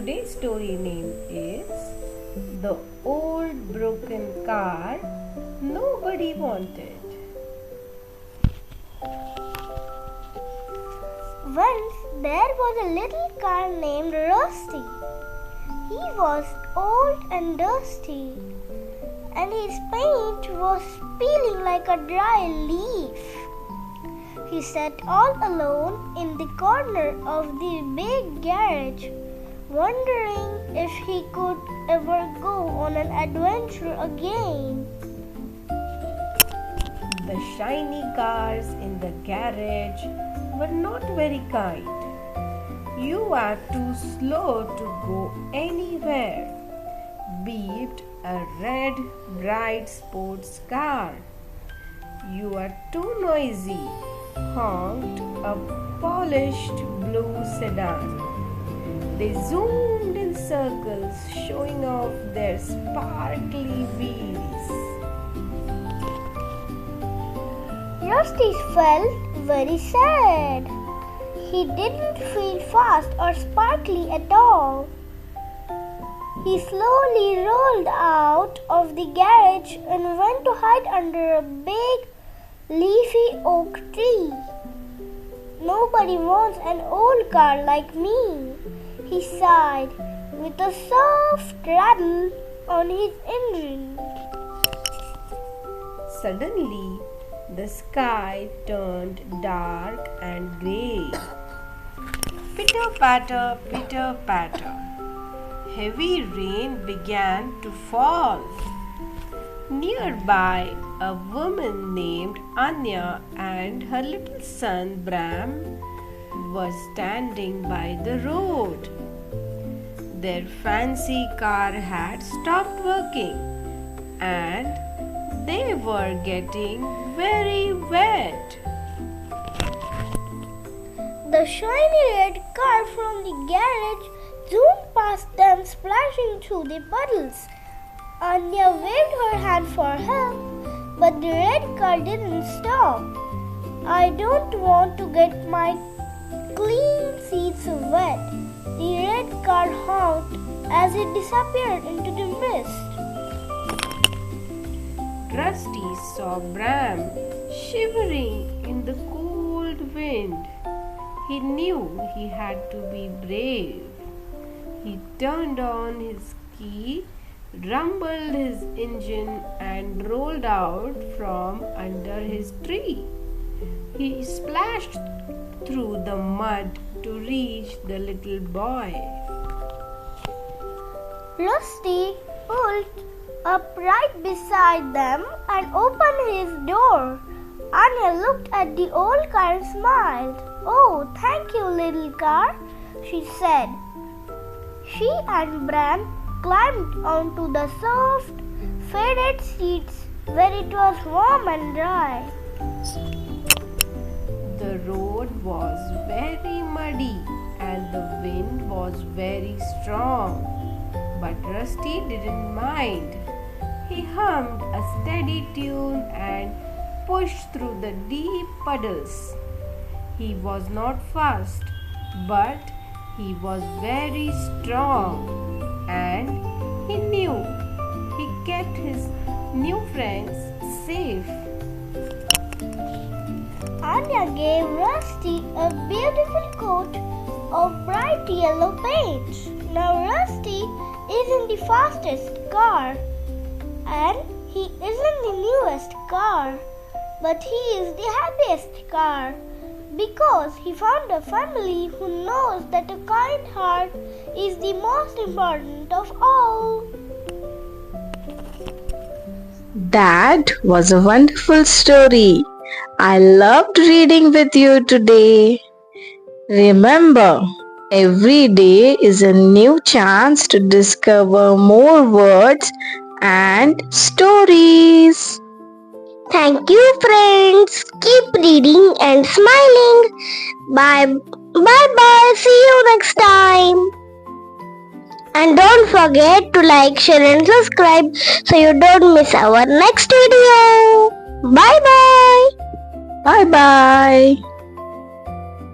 today's story name is The Old Broken Car Nobody Wanted. Once there was a little car named Rusty. He was old and dusty, and his paint was peeling like a dry leaf. He sat all alone in the corner of the big garage, wondering if he could ever go on an adventure again. The shiny cars in the garage were not very kind. You are too slow to go anywhere, beeped a red, bright sports car. You are too noisy, honked a polished blue sedan. They zoomed in circles, showing off their sparkly wheels. Rusty felt very sad. He didn't feel fast or sparkly at all. He slowly rolled out of the garage and went to hide under a big leafy oak tree. Nobody wants an old car like me, he sighed with a soft rattle on his engine. Suddenly, the sky turned dark and grey. Pitter-patter, pitter-patter. Heavy rain began to fall. Nearby, a woman named Anya and her little son Bram were standing by the road. Their fancy car had stopped working and they were getting very wet. The shiny red car from the garage zoomed past them, splashing through the puddles. Anya waved her hand for help, but the red car didn't stop. I don't want to get my clean seats wet, the red car honked as it disappeared into the mist. Rusty saw Bram shivering in the cold wind. He knew he had to be brave. He turned on his key, rumbled his engine, and rolled out from under his tree. He splashed through the mud to reach the little boy. Rusty pulled up right beside them and opened his door. Anya looked at the old car and smiled. "Oh, thank you, little car," she said. She and Bram climbed onto the soft, faded seats where it was warm and dry. The road was very muddy and the wind was very strong. But Rusty didn't mind. He hummed a steady tune and pushed through the deep puddles. He was not fast, but he was very strong, and he knew he kept his new friends safe. Anya gave Rusty a beautiful coat of bright yellow paint. Now Rusty isn't the fastest car, and he isn't the newest car, but he is the happiest car, because he found a family who knows that a kind heart is the most important of all. That was a wonderful story. I loved reading with you today. Remember, every day is a new chance to discover more words and stories. Thank you, friends. Keep reading and smiling. Bye bye. See you next time. And don't forget to like, share and subscribe so you don't miss our next video. Bye bye. Bye bye.